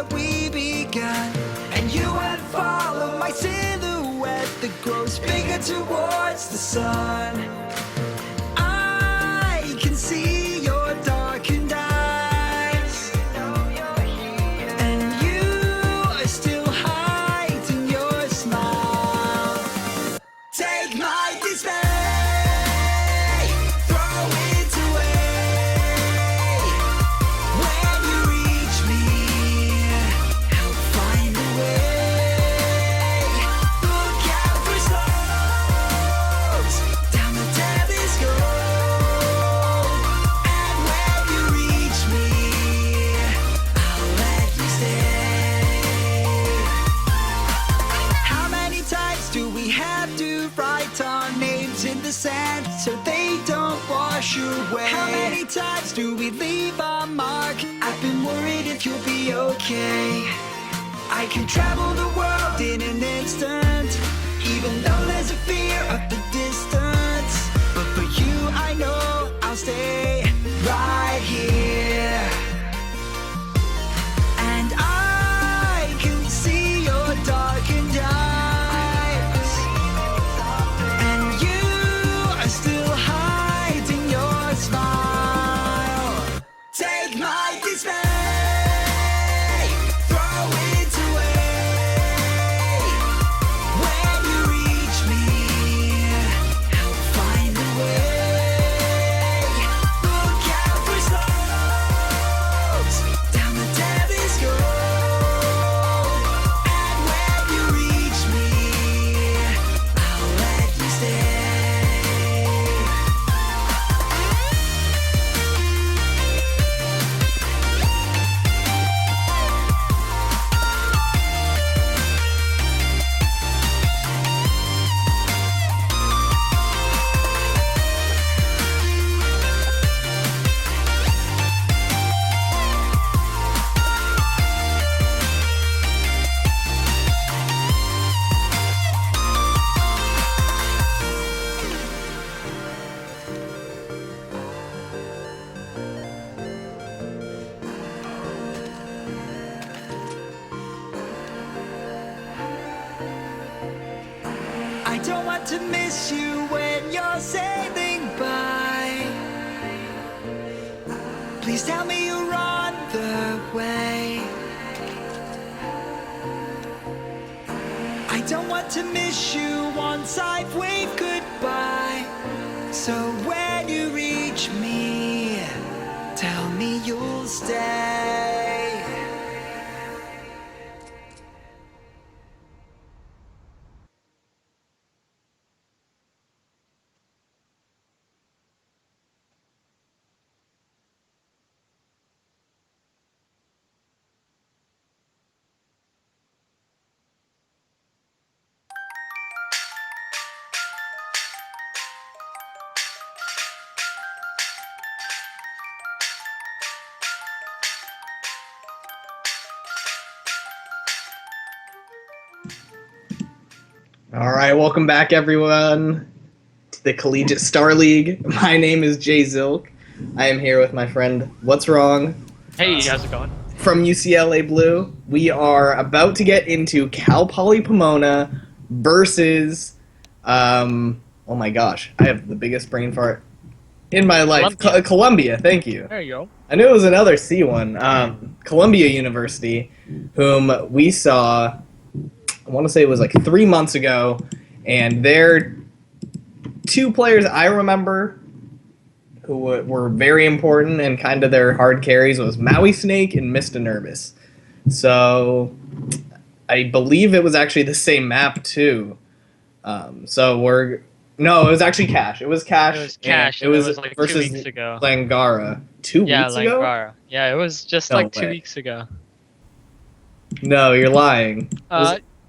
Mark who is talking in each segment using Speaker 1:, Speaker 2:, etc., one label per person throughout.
Speaker 1: where we began, and you had followed my silhouette that grows bigger towards the sun. I can see your darkened eyes, and you are still hiding your smile. Take my dismay, throw it away. When you reach me, help find a way. Look out for slopes down the devil's road. And when you reach me, I'll let you stay. How many times do we have to write our names in the sand so they don't wash away? How many times do we leave our mark? I've been worried if you'll be okay. I can travel the world in an instant, even though there's a fear of the distance. But for you, I know I'll stay right here. And I can see your darkened eyes, and you are still hiding your smile. Take my dismay, throw it away. When you reach me, help find a way. Look out for slopes down the devil's road. And when you reach me, I'll let you stay. I don't want to miss you when you're sailing by. Please tell me you're on the way. I don't want to miss you once I've waved goodbye. So when you reach me, tell me you'll stay.
Speaker 2: All right, welcome back, everyone, to the Collegiate Star League. My name is Jay Zilk. I am here with my friend What's Wrong
Speaker 3: Hey, how's it going?
Speaker 2: from UCLA Blue. We are about to get into Cal Poly Pomona versus, oh my gosh, I have the biggest brain fart in my life. Columbia, thank you.
Speaker 3: There you go.
Speaker 2: I knew it was another C one. Columbia University, whom we saw, I want to say it was like 3 months ago, and they're two players I remember who were very important and kind of their hard carries was Maui Snake and Mr. Nervous. So I believe it was actually the same map too. No, it was actually Cash. It was Cash.
Speaker 3: It was Cash.
Speaker 2: It was
Speaker 3: like
Speaker 2: versus
Speaker 3: 2 weeks ago.
Speaker 2: Langara. 2 weeks ago?
Speaker 3: Langara. Yeah, it was just
Speaker 2: No
Speaker 3: like 2
Speaker 2: way.
Speaker 3: weeks ago.
Speaker 2: No, you're lying.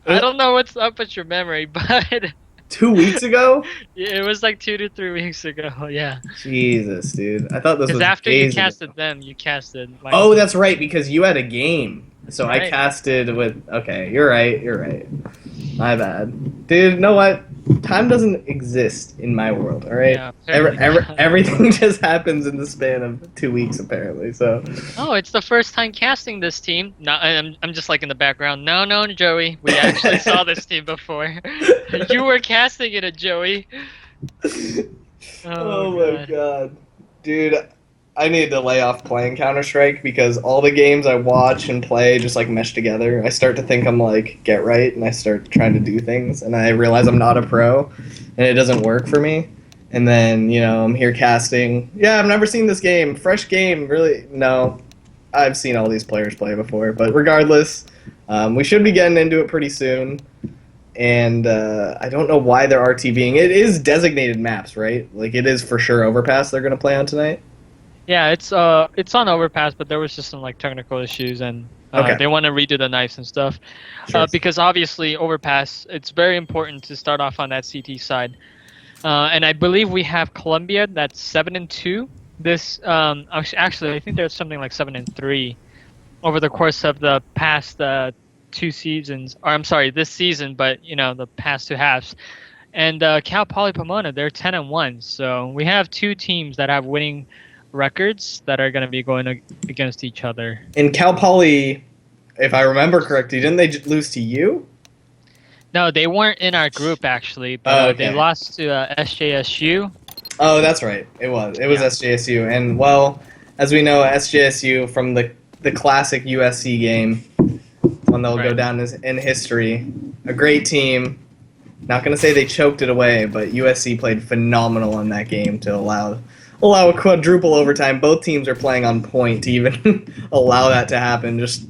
Speaker 3: I don't know what's up with your memory, but
Speaker 2: 2 weeks ago?
Speaker 3: yeah, it was like 2 to 3 weeks ago. Yeah.
Speaker 2: Jesus, dude. I thought this was
Speaker 3: Because after
Speaker 2: days
Speaker 3: you casted
Speaker 2: ago.
Speaker 3: them, you casted.
Speaker 2: Oh, that's right, because you had a game. So I
Speaker 3: Right.
Speaker 2: casted with... Okay, you're right. My bad. Dude, you know what? time doesn't exist in my world. All right,
Speaker 3: Yeah, apparently not.
Speaker 2: everything just happens in the span of 2 weeks, apparently. So,
Speaker 3: Oh, it's the first time casting this team. No, I'm just like in the background. No, no, Joey. We actually saw this team before. You were casting it, Joey. Oh
Speaker 2: oh my
Speaker 3: god.
Speaker 2: god, dude. I need to lay off playing Counter Strike because all the games I watch and play just like mesh together. I start to think I'm like get right, and I start trying to do things, and I realize I'm not a pro, and it doesn't work for me. And then I'm here casting. Yeah, I've never seen this game. Fresh game, really? No, I've seen all these players play before. But regardless, we should be getting into it pretty soon. And I don't know why they're RTVing. It is designated maps, right? Like it is for sure Overpass they're gonna play on tonight.
Speaker 3: Yeah, it's on Overpass, but there was just some like technical issues, and
Speaker 2: Okay.
Speaker 3: they want to redo the knives and stuff.
Speaker 2: Sure.
Speaker 3: Because obviously Overpass, it's very important to start off on that CT side. And I believe we have Colombia that's 7-2. This actually I think there's something like 7-3 over the course of the past 2 seasons. Or I'm sorry, this season, but the past 2 halves. And Cal Poly Pomona, they're 10-1. So we have 2 teams that have winning records that are going to be going against each other.
Speaker 2: In Cal Poly, if I remember correctly, didn't they lose to you?
Speaker 3: No, they weren't in our group actually, but
Speaker 2: Oh, okay.
Speaker 3: they lost to SJSU.
Speaker 2: Oh, that's right. It was
Speaker 3: Yeah.
Speaker 2: SJSU, and well, as we know, SJSU from the classic USC game, one that will go
Speaker 3: Right.
Speaker 2: down in history. A great team. Not gonna say they choked it away, but USC played phenomenal in that game to allow a quadruple overtime. Both teams are playing on point to even allow that to happen. Just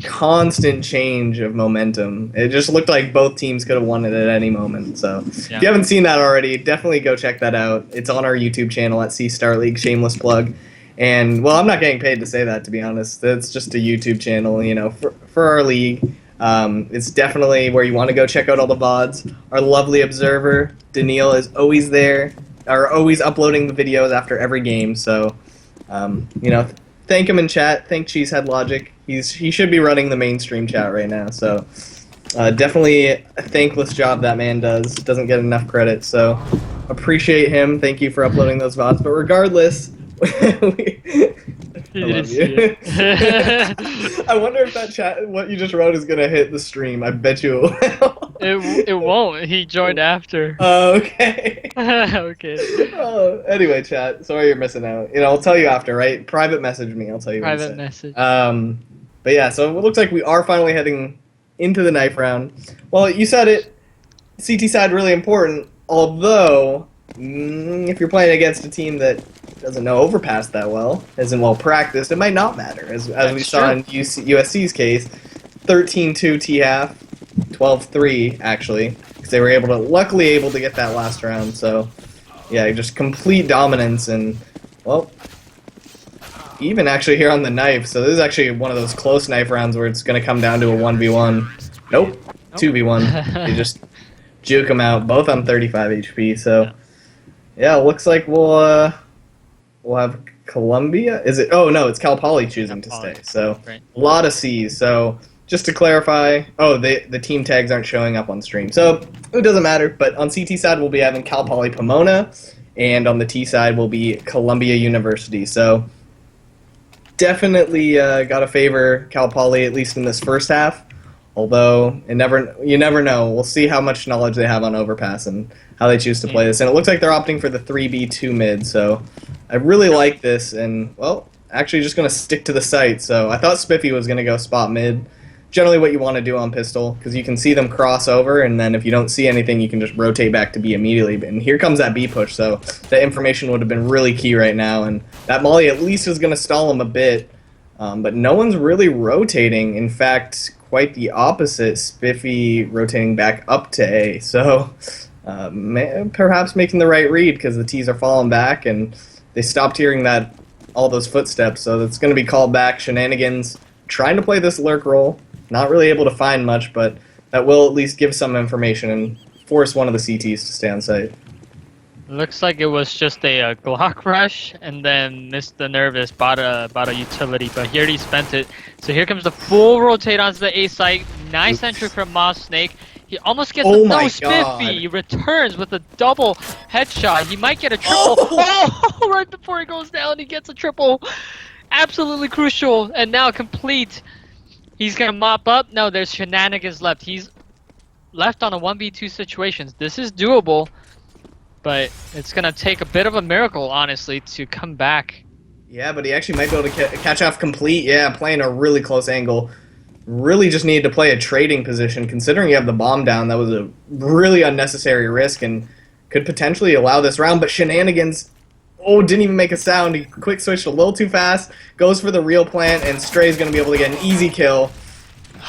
Speaker 2: constant change of momentum. It just looked like both teams could have won it at any moment. So if you haven't seen that already, definitely go check that out. It's on our YouTube channel at C Star League. Shameless plug. And well, I'm not getting paid to say that, to be honest. It's just a YouTube channel, for our league. It's definitely where you want to go check out all the VODs. Our lovely observer, Daniil, is always there, are always uploading the videos after every game. So, thank him in chat. Thank Cheesehead Logic. He should be running the mainstream chat right now. So, definitely a thankless job that man does. Doesn't get enough credit. So, appreciate him. Thank you for uploading those VODs. But regardless, I love you. I wonder if that chat, what you just wrote, is gonna hit the stream. I bet you it will.
Speaker 3: It won't. He joined after.
Speaker 2: Oh, okay.
Speaker 3: Okay.
Speaker 2: Oh, anyway, chat. Sorry you're missing out. I'll tell you after, right? Private message me. I'll tell you.
Speaker 3: Private message.
Speaker 2: But yeah, so it looks like we are finally heading into the knife round. Well, you said it. CT side really important. Although, if you're playing against a team that doesn't know Overpass that well, isn't well practiced, it might not matter. As we saw in USC's case, 13-2 T-half, 12-3 actually, because they were luckily able to get that last round. So, yeah, just complete dominance, and well, even actually here on the knife. So this is actually one of those close knife rounds where it's going to come down to a 1v1. Nope, 2v1. They just juke them out, both on 35 HP. So, yeah, looks like we'll have Columbia. Is it? Oh no, it's Cal Poly choosing to stay. So
Speaker 3: Right.
Speaker 2: a lot of C's. So just to clarify, the team tags aren't showing up on stream, so it doesn't matter. But on CT side, we'll be having Cal Poly Pomona, and on the T side will be Columbia University. So definitely got to favor Cal Poly, at least in this first half. Although you never know. We'll see how much knowledge they have on Overpass and how they choose to play this. And it looks like they're opting for the 3B2 mid. So I really like this. And well, actually just going to stick to the site. So I thought Spiffy was going to go spot mid. Generally what you want to do on pistol, because you can see them cross over, and then if you don't see anything, you can just rotate back to B immediately. And here comes that B push. So that information would have been really key right now. And that molly at least is going to stall him a bit. But no one's really rotating. In fact, quite the opposite. Spiffy rotating back up to A. So perhaps making the right read, because the T's are falling back and they stopped hearing all those footsteps. So it's going to be called back. Shenanigans trying to play this lurk role. Not really able to find much, but that will at least give some information and force one of the CTs to stay on site.
Speaker 3: Looks like it was just a Glock rush, and then Mr. Nervous bought a utility, but he already spent it. So here comes the full rotate onto the A site. Nice entry from Moss Snake. He almost gets
Speaker 2: Oh
Speaker 3: the
Speaker 2: my
Speaker 3: no Spiffy.
Speaker 2: God.
Speaker 3: He returns with a double headshot. He might get a triple. Oh, right before he goes down, he gets a triple. Absolutely crucial. And now complete. He's gonna mop up. No, there's shenanigans left. He's left on a 1v2 situations. This is doable, but it's gonna take a bit of a miracle, honestly, to come back.
Speaker 2: Yeah, but he actually might be able to catch off complete. Yeah, playing a really close angle. Really just needed to play a trading position. Considering you have the bomb down, that was a really unnecessary risk and could potentially allow this round. But shenanigans, oh, didn't even make a sound. He quick switched a little too fast, goes for the real plant, and Stray's going to be able to get an easy kill.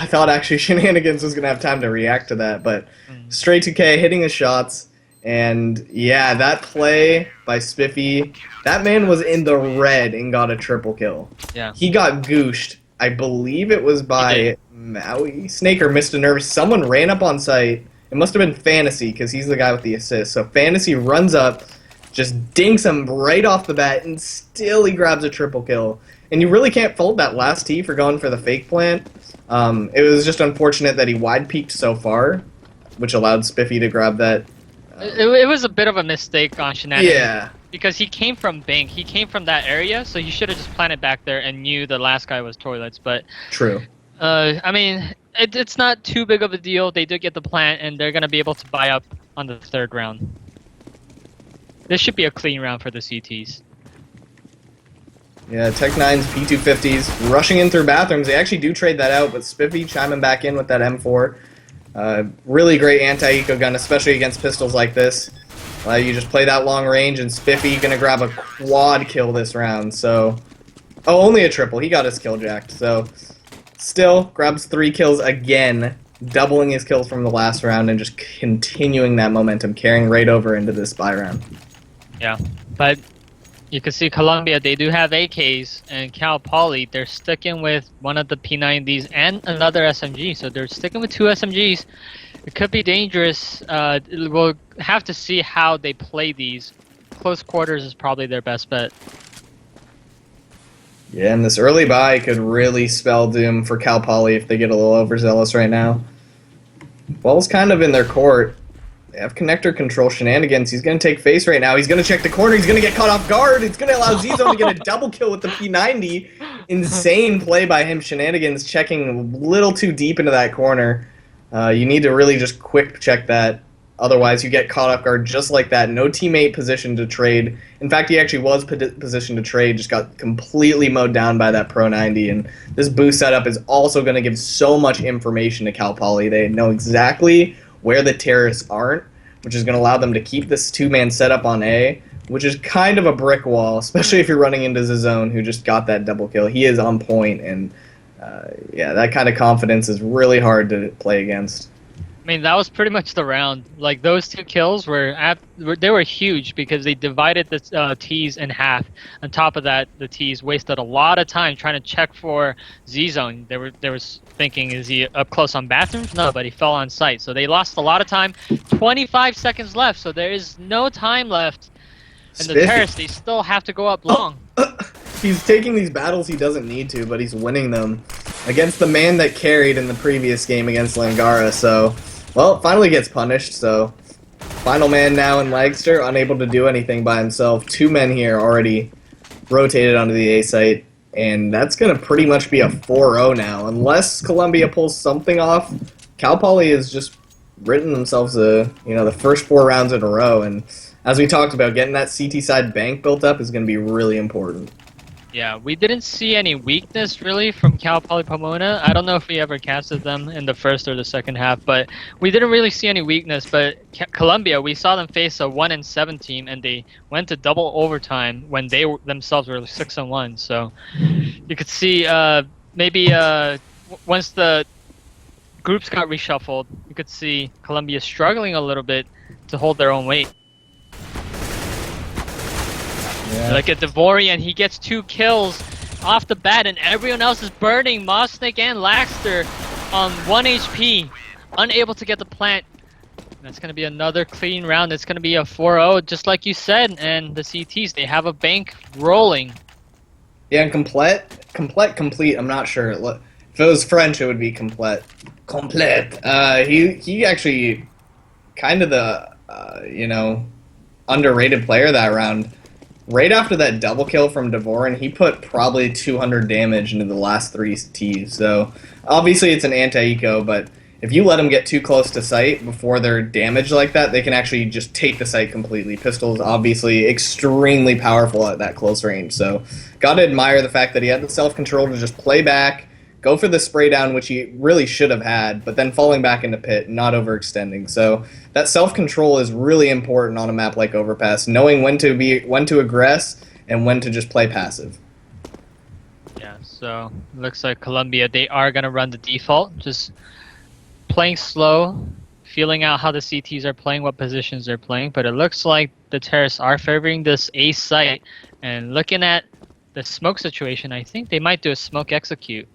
Speaker 2: I thought actually shenanigans was going to have time to react to that, but Stray 2K hitting his shots. And yeah, that play by Spiffy, that man was in the red and got a triple kill.
Speaker 3: Yeah.
Speaker 2: He got gooshed. I believe it was by Maui. Snake or Mr. Nervous. Someone ran up on site. It must have been Fantasy, because he's the guy with the assist. So Fantasy runs up, just dinks him right off the bat, and still he grabs a triple kill. And you really can't fault that last T for going for the fake plant. It was just unfortunate that he wide peeked so far, which allowed Spiffy to grab that.
Speaker 3: It was a bit of a mistake on shenanigans.
Speaker 2: Yeah.
Speaker 3: Because he came from bank, he came from that area, so he should have just planted back there and knew the last guy was toilets. But
Speaker 2: True.
Speaker 3: I mean, it's not too big of a deal. They did get the plant, and they're gonna be able to buy up on the third round. This should be a clean round for the CTs.
Speaker 2: Yeah, Tech-9's P250s rushing in through bathrooms. They actually do trade that out, but Spiffy chiming back in with that M4. Really great anti-eco gun, especially against pistols like this. You just play that long range, and Spiffy gonna grab a quad kill this round. So, oh, only a triple. He got his kill jacked. So, still grabs 3 kills again, doubling his kills from the last round, and just continuing that momentum, carrying right over into this buy round.
Speaker 3: Yeah, but you can see Columbia, they do have AKs, and Cal Poly, they're sticking with one of the P90s and another SMG, so they're sticking with 2 SMGs. It could be dangerous. We'll have to see how they play these. Close quarters is probably their best bet.
Speaker 2: Yeah, and this early buy could really spell doom for Cal Poly if they get a little overzealous right now. Ball's kind of in their court. They have connector control shenanigans. He's going to take face right now. He's going to check the corner. He's going to get caught off guard. It's going to allow Z-Zone to get a double kill with the P90. Insane play by him. Shenanigans checking a little too deep into that corner. You need to really just quick check that. Otherwise, you get caught off guard just like that. No teammate position to trade. In fact, he actually was positioned to trade, just got completely mowed down by that Pro 90. And this boost setup is also going to give so much information to Cal Poly. They know exactly where the terrorists aren't, which is going to allow them to keep this 2-man setup on A, which is kind of a brick wall, especially if you're running into Z-Zone, who just got that double kill. He is on point, and yeah, that kind of confidence is really hard to play against.
Speaker 3: I mean, that was pretty much the round. Like, those 2 kills they were huge because they divided the T's in half. On top of that, the T's wasted a lot of time trying to check for Z-Zone. They were thinking, is he up close on bathrooms? No, but he fell on site. So they lost a lot of time. 25 seconds left, so there is no time left. And the terrorists, they still have to go up long.
Speaker 2: He's taking these battles he doesn't need to, but he's winning them against the man that carried in the previous game against Langara. So, well, finally gets punished. So, final man now in Lagster, unable to do anything by himself. 2 men here already rotated onto the A site, and that's going to pretty much be a 4-0 now. Unless Columbia pulls something off, Cal Poly has just written themselves the first 4 rounds in a row, and as we talked about, getting that CT side bank built up is going to be really important.
Speaker 3: Yeah, we didn't see any weakness really from Cal Poly Pomona. I don't know if we ever casted them in the first or the second half, but we didn't really see any weakness. But Columbia, we saw them face a 1-7 team, and they went to double overtime when they themselves were 6-1. So you could see maybe once the groups got reshuffled, you could see Columbia struggling a little bit to hold their own weight.
Speaker 2: Yeah.
Speaker 3: Like a Devorian, he gets 2 kills off the bat, and everyone else is burning. Mosnick and Laxter on 1 HP, unable to get the plant. That's going to be another clean round. It's going to be a 4-0, just like you said. And the CTs, they have a bank rolling.
Speaker 2: Yeah, and complete. I'm not sure. If it was French, it would be complete. Complete. He actually kind of the underrated player that round. Right after that double kill from Devorin, he put probably 200 damage into the last 3 Ts. So obviously it's an anti-eco, but if you let them get too close to sight before they're damaged like that, they can actually just take the site completely. Pistol's obviously extremely powerful at that close range. So gotta admire the fact that he had the self-control to just play back, go for the spray down, which he really should have had, but then falling back into pit, not overextending. So that self-control is really important on a map like Overpass, knowing when to aggress and when to just play passive.
Speaker 3: Yeah, so looks like Colombia, they are going to run the default, just playing slow, feeling out how the CTs are playing, what positions they're playing, but it looks like the terrorists are favoring this A site, and looking at the smoke situation, I think they might do a smoke execute.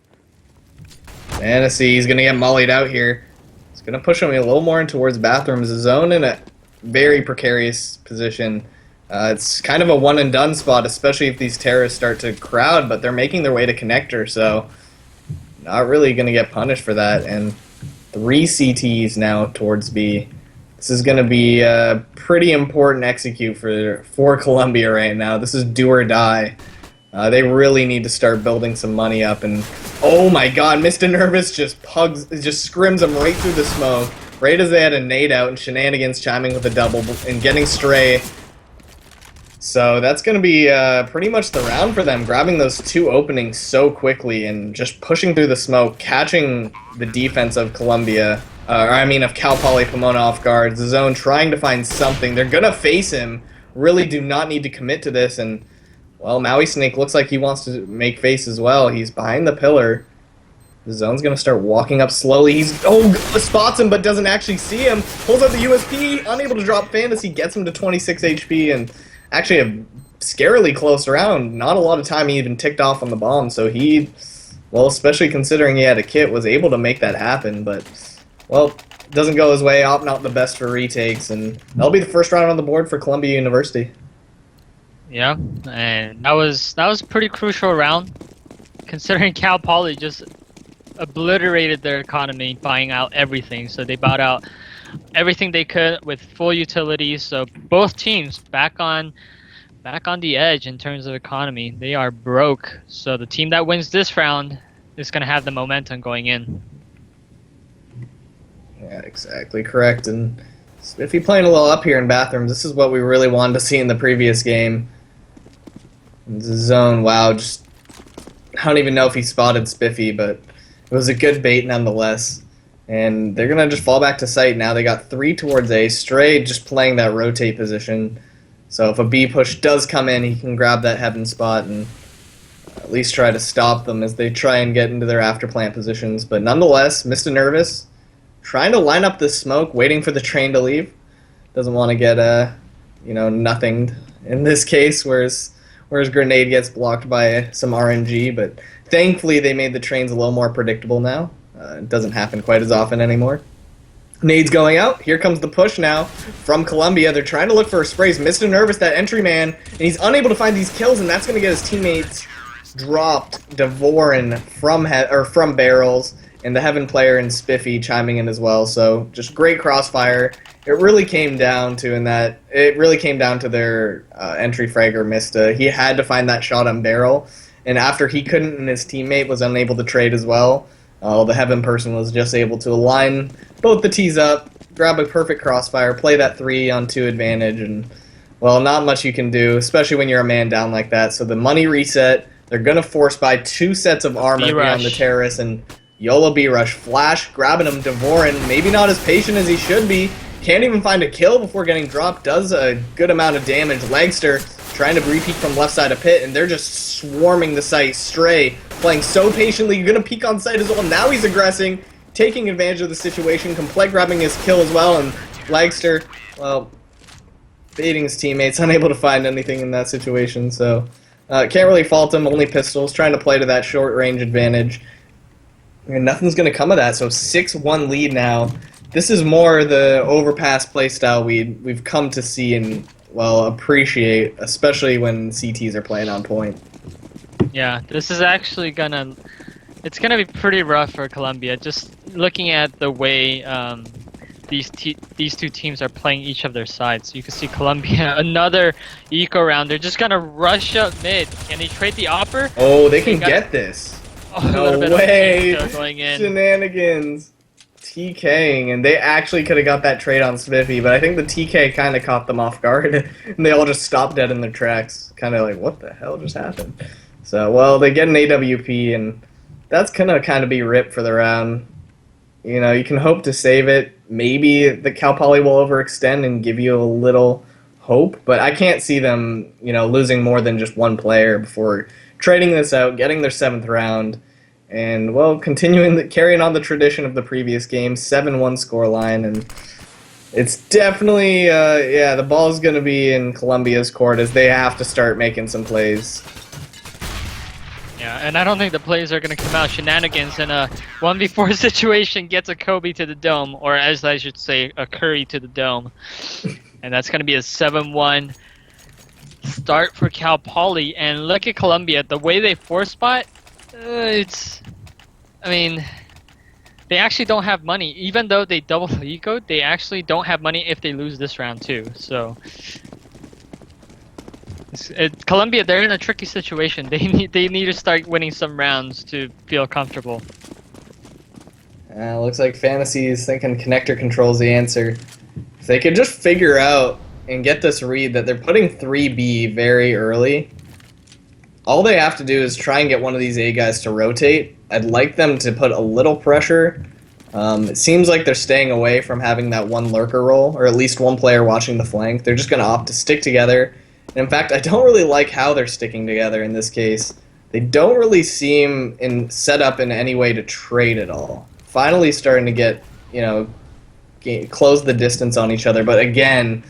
Speaker 2: Fantasy, he's going to get mollied out here. It's going to push him a little more in towards bathrooms. The zone in a very precarious position. It's kind of a one-and-done spot, especially if these terrorists start to crowd, but they're making their way to connector, so not really going to get punished for that. And 3 CTs now towards B. This is going to be a pretty important execute for Colombia right now. This is do or die. They really need to start building some money up, and oh my god, Mr. Nervous just scrims them right through the smoke, right as they had a nade out, and Shenanigans chiming with a double and getting Stray. So that's going to be pretty much the round for them, grabbing those 2 openings so quickly and just pushing through the smoke, catching the defense of Colombia, of Cal Poly Pomona off guard. The zone trying to find something. They're going to face him, really do not need to commit to this, and well, Maui Snake looks like he wants to make face as well. He's behind the pillar. The zone's going to start walking up slowly. Spots him but doesn't actually see him. Pulls out the USP, unable to drop Fantasy, gets him to 26 HP, and actually a scarily close round. Not a lot of time he even ticked off on the bomb, so he, well, especially considering he had a kit, was able to make that happen, but, well, doesn't go his way. Op not the best for retakes, and that'll be the first round on the board for Columbia University.
Speaker 3: Yeah, and that was a pretty crucial round, considering Cal Poly just obliterated their economy, buying out everything. So they bought out everything they could with full utilities. So both teams back on the edge in terms of economy. They are broke. So the team that wins this round is going to have the momentum going in.
Speaker 2: Yeah, exactly correct. And if you're playing a little up here in bathrooms, this is what we really wanted to see in the previous game. The zone, wow, just I don't even know if he spotted Spiffy, but it was a good bait nonetheless. And they're going to just fall back to site now. They got 3 towards A. Stray just playing that rotate position. So if a B push does come in, he can grab that heaven spot and at least try to stop them as they try and get into their after plant positions. But nonetheless, Mr. Nervous trying to line up this smoke, waiting for the train to leave. Doesn't want to get nothinged in this case, whereas Grenade gets blocked by some RNG, but thankfully they made the trains a little more predictable now. It doesn't happen quite as often anymore. Nade's going out. Here comes the push now from Columbia. They're trying to look for sprays. Mr. Nervous, that entry man, and he's unable to find these kills, and that's going to get his teammates dropped. Devorin from barrels, and the Heaven player and Spiffy chiming in as well. So just great crossfire. It really came down to their entry fragger missed. He had to find that shot on barrel, and after he couldn't and his teammate was unable to trade as well, the Heaven person was just able to align both the tees up, grab a perfect crossfire, play that 3-on-2 advantage, and well, not much you can do, especially when you're a man down like that. So the money reset. They're gonna force buy 2 sets of armor beyond the terrorists, and YOLO B-Rush, Flash, grabbing him, Devorin, maybe not as patient as he should be, can't even find a kill before getting dropped, does a good amount of damage. Legster trying to re-peek from left side of pit, and they're just swarming the site. Stray playing so patiently, you're going to peek on site as well. Now he's aggressing, taking advantage of the situation, Complete grabbing his kill as well, and Legster, well, baiting his teammates, unable to find anything in that situation, so can't really fault him, only pistols, trying to play to that short range advantage. And nothing's going to come of that, so 6-1 lead now. This is more the overpass playstyle we've come to see and, well, appreciate, especially when CTs are playing on point.
Speaker 3: Yeah, this is actually gonna It's gonna be pretty rough for Colombia. Just looking at the way these two teams are playing each of their sides. You can see Colombia, another eco round. They're just gonna rush up mid. Can they trade the opper?
Speaker 2: Oh, they can get this.
Speaker 3: Oh, a
Speaker 2: No
Speaker 3: little bit of
Speaker 2: way.
Speaker 3: eco going in.
Speaker 2: Shenanigans. TKing, and they actually could have got that trade on Spiffy, but I think the TK kind of caught them off guard, and they all just stopped dead in their tracks. Kind of like, what the hell just happened? So, well, they get an AWP, and that's gonna kind of be ripped for the round. You know, you can hope to save it. Maybe the Cal Poly will overextend and give you a little hope, but I can't see them, you know, losing more than just one player before trading this out, getting their 7th round, and, well, carrying on the tradition of the previous game, 7-1 scoreline, and it's definitely, yeah, the ball's going to be in Colombia's court as they have to start making some plays.
Speaker 3: Yeah, and I don't think the plays are going to come out. Shenanigans in a 1v4 situation gets a Kobe to the dome, or as I should say, a Curry to the dome. And that's going to be a 7-1 start for Cal Poly. And look at Colombia. The way they force spot, I mean, they actually don't have money. Even though they double eco, they actually don't have money if they lose this round too. So Colombia, they're in a tricky situation. They need to start winning some rounds to feel comfortable.
Speaker 2: Looks like Fantasy is thinking connector control's the answer. If they could just figure out and get this read that they're putting 3B very early, all they have to do is try and get one of these A guys to rotate. I'd like them to put a little pressure. It seems like they're staying away from having that one lurker role, or at least one player watching the flank. They're just going to opt to stick together. And in fact, I don't really like how they're sticking together in this case. They don't really seem set up in any way to trade at all. Finally starting to get, you know, close the distance on each other. But again,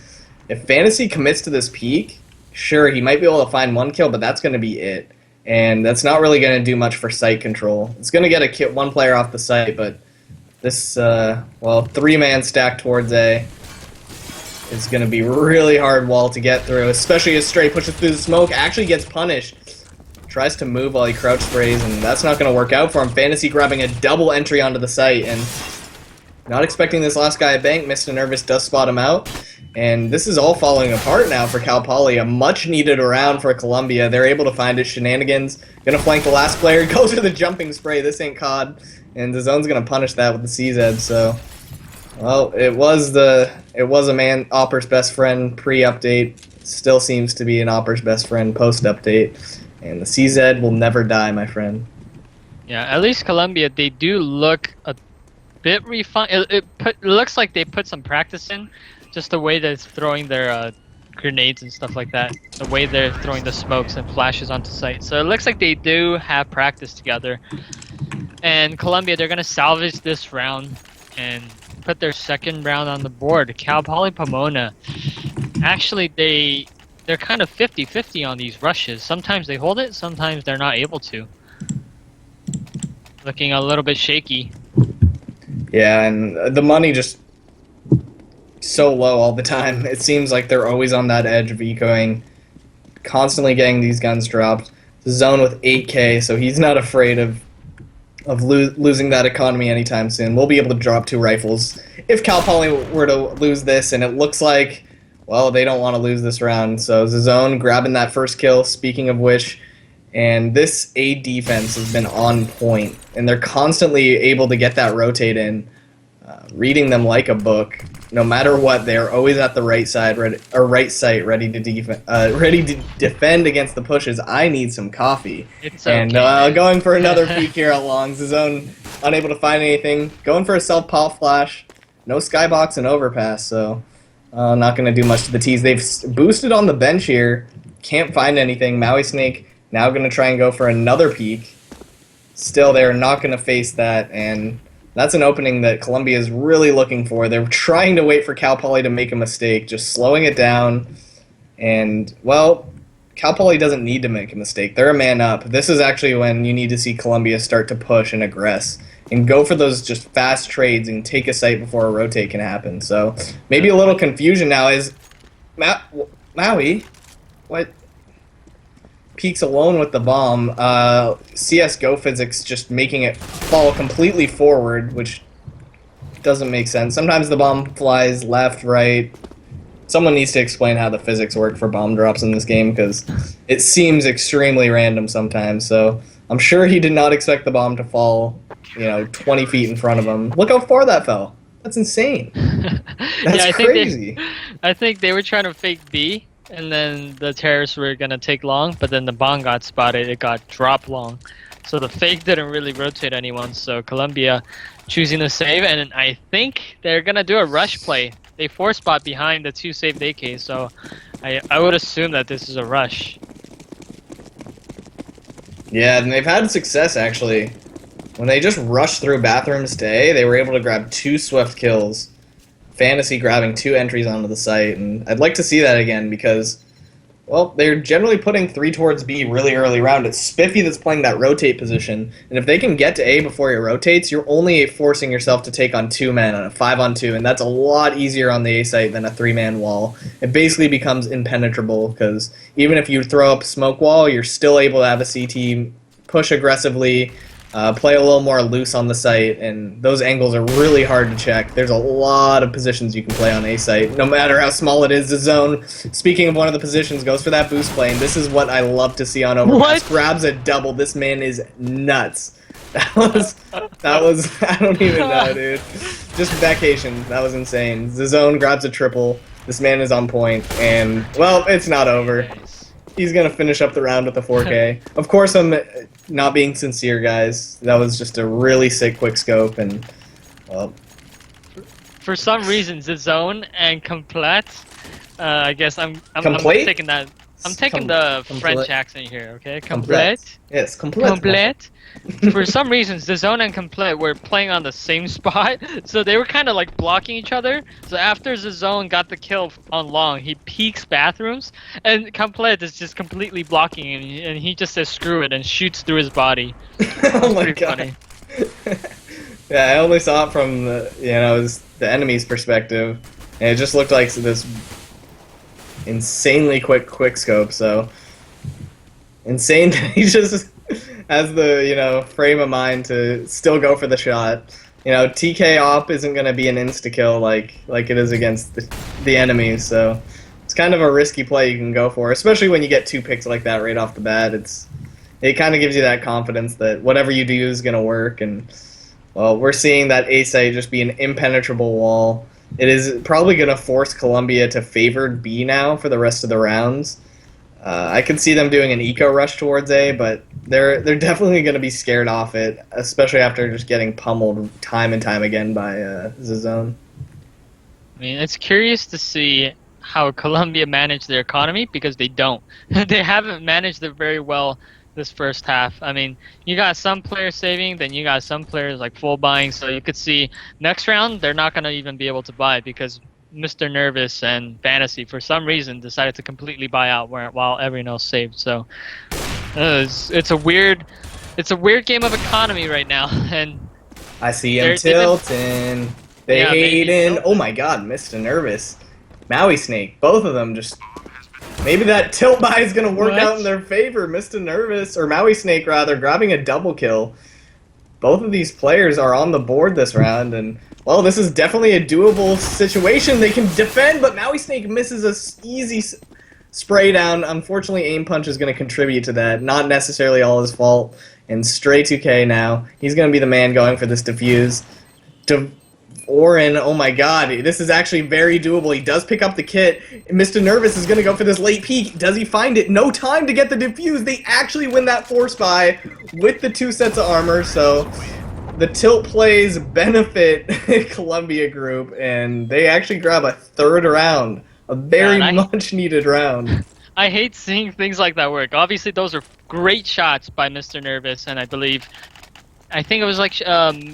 Speaker 2: if Fantasy commits to this peak, sure, he might be able to find one kill, but that's going to be it. And that's not really going to do much for site control. It's going to get one player off the site, but this, well, 3-man stack towards A is going to be really hard wall to get through, especially as Stray pushes through the smoke, actually gets punished. Tries to move while he crouch sprays, and that's not going to work out for him. Fantasy grabbing a double entry onto the site, and not expecting this last guy at bank. Mr. Nervous does spot him out, and this is all falling apart now for Cal Poly. A much-needed round for Colombia. They're able to find it. Shenanigans going to flank the last player. Goes for the jumping spray. This ain't COD, and the zone's going to punish that with the CZ, so... Well, it was a man Opper's best friend pre-update. Still seems to be an Opper's best friend post-update. And the CZ will never die, my friend.
Speaker 3: Yeah, at least Colombia, they do look a bit refined. It looks like they put some practice in, just the way they're throwing their grenades and stuff like that. The way they're throwing the smokes and flashes onto site. So it looks like they do have practice together. And Colombia, they're going to salvage this round and put their 2nd round on the board. Cal Poly Pomona. Actually, they're kind of 50-50 on these rushes. Sometimes they hold it, sometimes they're not able to. Looking a little bit shaky.
Speaker 2: Yeah, and the money just so low all the time. It seems like they're always on that edge of ecoing, constantly getting these guns dropped. The zone with 8K, so he's not afraid of losing that economy anytime soon. We'll be able to drop 2 rifles if Cal Poly were to lose this, and it looks like, well, they don't want to lose this round. So Zone grabbing that first kill, speaking of which, and this A defense has been on point, and they're constantly able to get that rotate in, reading them like a book. No matter what, they're always at the right side, right site, ready to defend against the pushes. I need some coffee.
Speaker 3: It's okay,
Speaker 2: and going for another peek here at Longs. The Zone unable to find anything. Going for a self pop flash. No skybox and overpass, so not going to do much to the T's. They've boosted on the bench here. Can't find anything. Maui Snake now going to try and go for another peek. Still, they're not going to face that, and that's an opening that Colombia is really looking for. They're trying to wait for Cal Poly to make a mistake, just slowing it down. And, well, Cal Poly doesn't need to make a mistake. They're a man up. This is actually when you need to see Colombia start to push and aggress and go for those just fast trades and take a site before a rotate can happen. So maybe a little confusion now is Maui. What? peeks alone with the bomb. CSGO physics just making it fall completely forward, which doesn't make sense. Sometimes the bomb flies left, right. Someone needs to explain how the physics work for bomb drops in this game, because it seems extremely random sometimes. So I'm sure he did not expect the bomb to fall, 20 feet in front of him. Look how far that fell. That's insane. That's crazy.
Speaker 3: I think they were trying to fake B, and then the terrorists were gonna take long, but then the bomb got spotted. It got dropped long, so the fake didn't really rotate anyone. So Colombia choosing to save, and I think they're gonna do a rush play. They 4-spot behind the 2 saved AKs, so I would assume that this is a rush.
Speaker 2: Yeah, and they've had success actually. When they just rushed through bathrooms today, they were able to grab 2 swift kills. Fantasy grabbing 2 entries onto the site, and I'd like to see that again because, well, they're generally putting 3 towards B really early round. It's Spiffy that's playing that rotate position, and if they can get to A before he rotates, you're only forcing yourself to take on 2 men on a 5-on-2, and that's a lot easier on the A site than a 3-man wall. It basically becomes impenetrable because even if you throw up a smoke wall, you're still able to have a CT push aggressively, play a little more loose on the site, and those angles are really hard to check. There's a lot of positions you can play on A site, no matter how small it is. The zone, speaking of one of the positions, goes for that boost play, and this is what I love to see on Overpass.
Speaker 3: What?
Speaker 2: Grabs a double. This man is nuts. That was, I don't even know, dude. Just vacation. That was insane. The zone grabs a triple. This man is on point, and, well, it's not over. He's going to finish up the round with the 4K. Of course, I'm not being sincere, guys. That was just a really sick quick scope, and, well...
Speaker 3: For some reasons, the zone and complete, I guess I'm taking that. I'm taking the French accent here, okay? Complete.
Speaker 2: Yes, complete.
Speaker 3: Complete. For some reasons, the zone and complete were playing on the same spot, so they were kind of like blocking each other. So after the zone got the kill on long, he peeks bathrooms, and complete is just completely blocking him, and he just says screw it and shoots through his body.
Speaker 2: Oh my god. Funny. Yeah, I only saw it from the enemy's perspective, and it just looked like this insanely quick scope. So insane that he just has the frame of mind to still go for the shot. TK op isn't going to be an insta kill like it is against the enemy, so it's kind of a risky play you can go for, especially when you get 2 picks like that right off the bat. It kind of gives you that confidence that whatever you do is going to work, and well, we're seeing that A site just be an impenetrable wall. It is probably going to force Colombia to favored B now for the rest of the rounds. I could see them doing an eco rush towards A, but they're definitely going to be scared off it, especially after just getting pummeled time and time again by Zone.
Speaker 3: I mean, it's curious to see how Colombia managed their economy, because they don't. They haven't managed it very well this first half. I mean, you got some players saving, then you got some players like full buying, so you could see next round they're not going to even be able to buy because Mr. Nervous and Fantasy for some reason decided to completely buy out while everyone else saved. So it's a weird game of economy right now, and
Speaker 2: I see him tilting. They hating. Oh my god, Mr. Nervous, Maui Snake, both of them just. Maybe that tilt buy is going to work out in their favor. Mr. Nervous, or Maui Snake rather, grabbing a double kill. Both of these players are on the board this round, and, well, this is definitely a doable situation. They can defend, but Maui Snake misses a easy spray down. Unfortunately, aim punch is going to contribute to that. Not necessarily all his fault. And Stray 2K now. He's going to be the man going for this defuse. Orin, oh my god, this is actually very doable. He does pick up the kit. Mr. Nervous is going to go for this late peek. Does he find it? No time to get the defuse. They actually win that force buy with the 2 sets of armor, so the tilt plays benefit Columbia group, and they actually grab a 3rd round. A very much needed round.
Speaker 3: I hate seeing things like that work. Obviously, those are great shots by Mr. Nervous, and I think it was like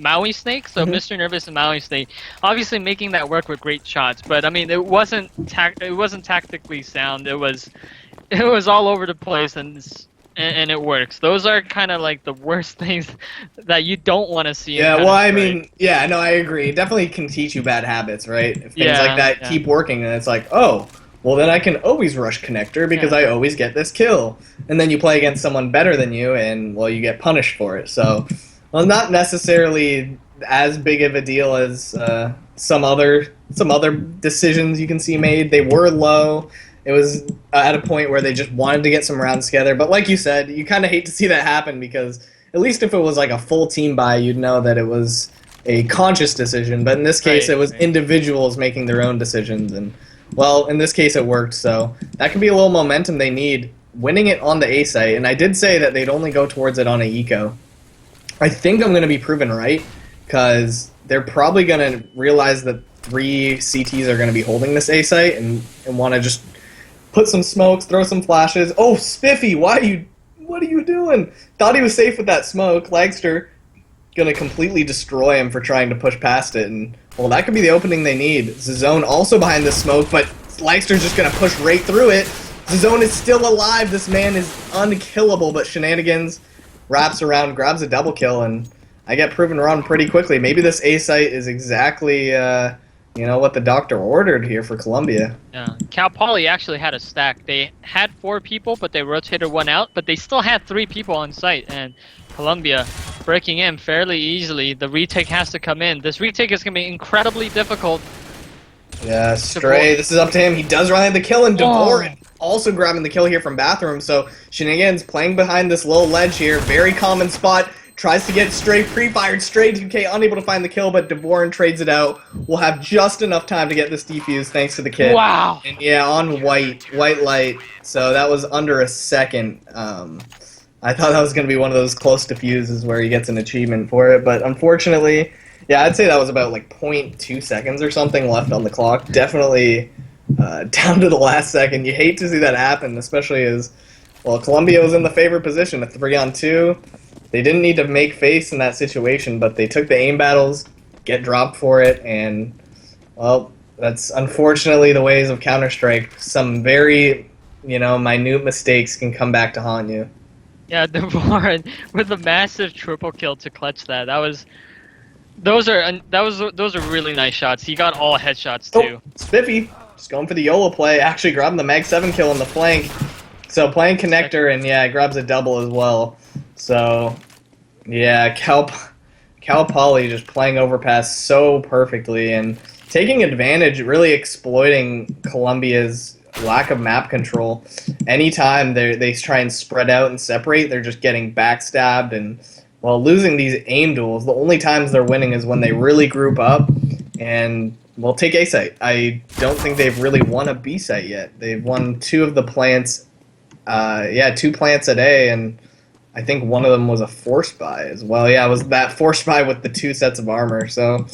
Speaker 3: Maui Snake, so Mr. Nervous and Maui Snake, obviously making that work with great shots. But I mean, it wasn't tactically sound. It was all over the place, and it works. Those are kind of like the worst things that you don't want to see.
Speaker 2: Yeah, well, I mean, yeah, no, I agree. It definitely can teach you bad habits, right? If things like that keep working, and it's like, oh, well, then I can always rush connector because I always get this kill. And then you play against someone better than you, and, well, you get punished for it. So, well, not necessarily as big of a deal as some other decisions you can see made. They were low. It was at a point where they just wanted to get some rounds together. But like you said, you kind of hate to see that happen because at least if it was like a full team buy, you'd know that it was a conscious decision. But in this case, it was individuals making their own decisions. And, well, in this case, it worked. So that could be a little momentum they need. Winning it on the A site, and I did say that they'd only go towards it on a eco. I think I'm going to be proven right because they're probably going to realize that 3 CTs are going to be holding this A site and want to just put some smokes, throw some flashes. Oh, Spiffy, what are you doing? Thought he was safe with that smoke. Lagster going to completely destroy him for trying to push past it. And, well, that could be the opening they need. Zazone also behind the smoke, but Lagster's just going to push right through it. Zazone is still alive. This man is unkillable, but Shenanigans wraps around, grabs a double kill, and I get proven wrong pretty quickly. Maybe this A site is exactly, what the doctor ordered here for Columbia.
Speaker 3: Yeah, Cal Poly actually had a stack. They had 4 people, but they rotated 1 out, but they still had 3 people on site, and Columbia breaking in fairly easily. The retake has to come in. This retake is going to be incredibly difficult.
Speaker 2: Yeah, Stray, this is up to him. He does run the kill, and Dvorin also grabbing the kill here from Bathroom. So Shenanigans playing behind this low ledge here. Very common spot. Tries to get Stray pre-fired. Stray 2K unable to find the kill, but Dvorin trades it out. We'll have just enough time to get this defused thanks to the kit.
Speaker 3: Wow.
Speaker 2: And yeah, on white light. So that was under a second. I thought that was going to be one of those close defuses where he gets an achievement for it, but unfortunately, yeah, I'd say that was about like 0.2 seconds or something left on the clock. Definitely down to the last second. You hate to see that happen, especially as, well, Columbia was in the favored position, a 3-on-2. They didn't need to make face in that situation, but they took the aim battles, get dropped for it, and, well, that's unfortunately the ways of Counter-Strike. Some very, minute mistakes can come back to haunt you.
Speaker 3: Yeah, Dvorin with a massive triple kill to clutch that. Those are really nice shots. He got all headshots too.
Speaker 2: Oh, Spiffy just going for the YOLO play. Actually grabbing the Mag 7 kill on the flank. So playing connector and yeah, grabs a double as well. So yeah, Cal Poly just playing overpass so perfectly and taking advantage, really exploiting Columbia's lack of map control. Anytime they try and spread out and separate, they're just getting backstabbed and, well, losing these aim duels. The only times they're winning is when they really group up and, well, take A site. I don't think they've really won a B site yet. They've won 2 of the plants, 2 plants at A, and I think one of them was a force buy as well. Yeah, it was that force buy with the 2 sets of armor. So,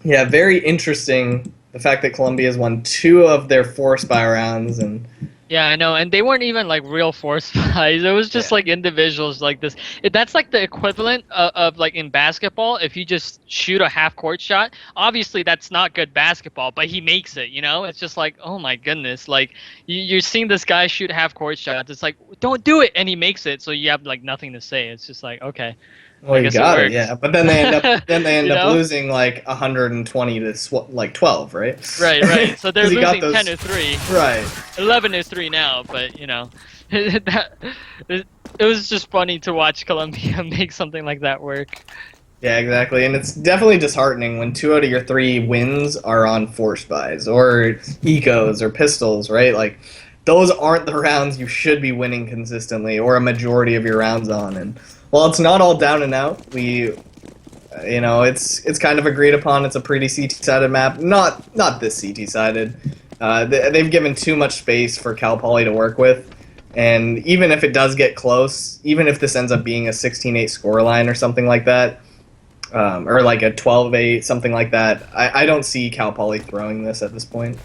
Speaker 2: yeah, very interesting. The fact that Columbia's won 2 of their force buy rounds and
Speaker 3: yeah, I know, and they weren't even like real force buys. It was just like individuals like this. That's like the equivalent of like in basketball. If you just shoot a half-court shot, obviously that's not good basketball, but he makes it. It's just like, oh my goodness, like you're seeing this guy shoot half-court shots. It's like, don't do it, and he makes it. So you have like nothing to say. It's just like, okay.
Speaker 2: Well, you got it, yeah. But then they end up losing like 120 to 12, right?
Speaker 3: Right. So they're losing 10 to 3.
Speaker 2: Right.
Speaker 3: 11 to 3 now, but it was just funny to watch Columbia make something like that work.
Speaker 2: Yeah, exactly. And it's definitely disheartening when 2 out of your 3 wins are on force buys or ecos or pistols, right? Like those aren't the rounds you should be winning consistently or a majority of your rounds on. And well, it's not all down and out. It's kind of agreed upon. It's a pretty CT-sided map. Not this CT-sided. They've given too much space for Cal Poly to work with. And even if it does get close, even if this ends up being a 16-8 scoreline or something like that, or like a 12-8, something like that, I don't see Cal Poly throwing this at this point.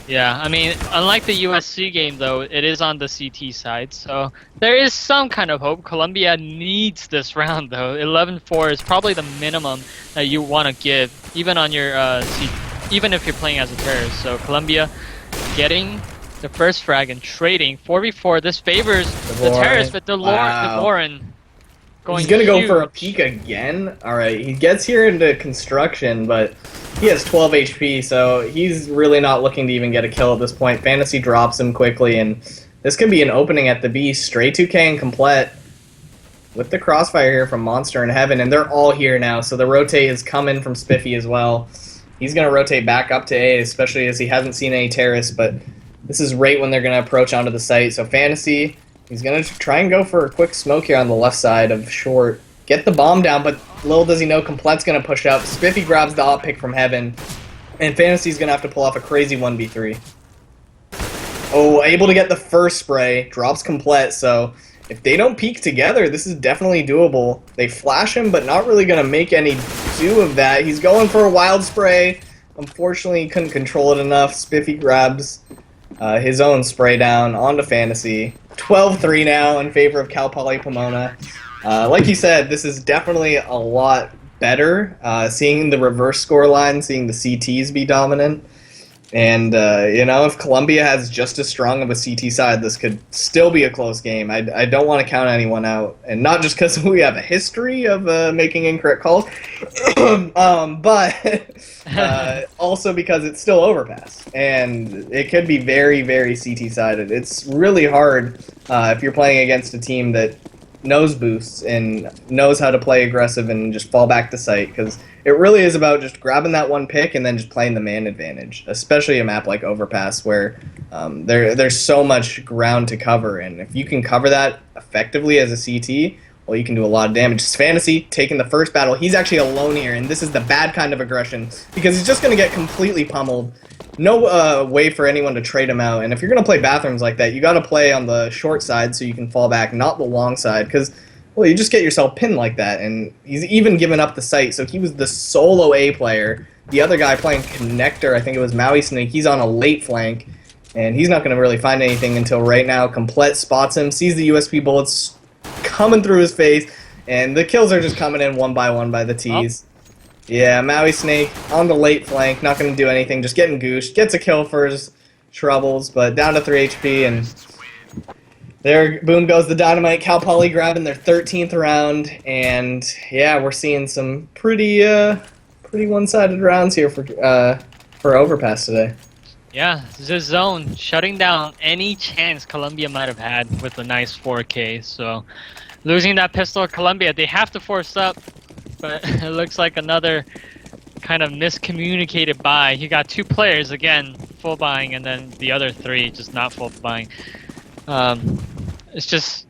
Speaker 3: Yeah, I mean, unlike the USC game, though, it is on the CT side, so there is some kind of hope. Columbia needs this round, though. 11-4 is probably the minimum that you want to give, even on your even if you're playing as a terrorist. So Columbia getting the first frag and trading 4v4. This favors the terrorist with Dvorin. Going
Speaker 2: He's gonna go for a
Speaker 3: huge.
Speaker 2: peek again. Alright, he gets here into construction, but he has 12 HP, so he's really not looking to even get a kill at this point. Fantasy drops him quickly, and this could be an opening at the B. Straight 2K and Complete with the crossfire here from Monster in Heaven, and they're all here now, so the rotate has come in from Spiffy as well. He's going to rotate back up to A, especially as he hasn't seen any terrorists, but this is right when they're going to approach onto the site. So Fantasy, he's going to try and go for a quick smoke here on the left side of short. Get the bomb down, but little does he know, Complete's going to push up. Spiffy grabs the op pick from Heaven, and Fantasy's going to have to pull off a crazy 1v3. Oh, able to get the first spray, drops Complete, so if they don't peek together, this is definitely doable. They flash him, but not really going to make any do of that. He's going for a wild spray. Unfortunately, he couldn't control it enough. Spiffy grabs his own spray down onto Fantasy. 12-3 now in favor of Cal Poly Pomona. Like you said, this is definitely a lot better. Seeing the reverse score line, seeing the CTs be dominant. And, you know, if Columbia has just as strong of a CT side, this could still be a close game. I don't want to count anyone out. And not just because we have a history of making incorrect calls, but also because it's still overpass. And it could be very, very CT-sided. It's really hard if you're playing against a team that knows boosts and knows how to play aggressive and just fall back to site, because it really is about just grabbing that one pick and then just playing the man advantage, especially a map like Overpass where there's so much ground to cover, and if you can cover that effectively as a CT, well, you can do a lot of damage. It's Fantasy taking the first battle. He's actually alone here, and this is the bad kind of aggression because he's just going to get completely pummeled. No way for anyone to trade him out, and if you're going to play bathrooms like that, you got to play on the short side so you can fall back, not the long side, because, well, you just get yourself pinned like that, and he's even given up the site, so he was the solo A player. The other guy playing Connector, I think it was Maui Snake, he's on a late flank, and he's not going to really find anything until right now. Complete spots him, sees the USP bullets coming through his face, and the kills are just coming in one by the T's. Yeah, Maui Snake on the late flank, not going to do anything, just getting gooshed. Gets a kill for his troubles, but down to 3 HP, and there, boom goes the dynamite. Cal Poly grabbing their 13th round, and yeah, we're seeing some pretty one-sided rounds here for Overpass today.
Speaker 3: Yeah, the zone shutting down any chance Columbia might have had with a nice 4K. So losing that pistol, Columbia, they have to force up. But it looks like another kind of miscommunicated buy. You got 2 players, again, full buying, and then the other 3 just not full buying. It's just...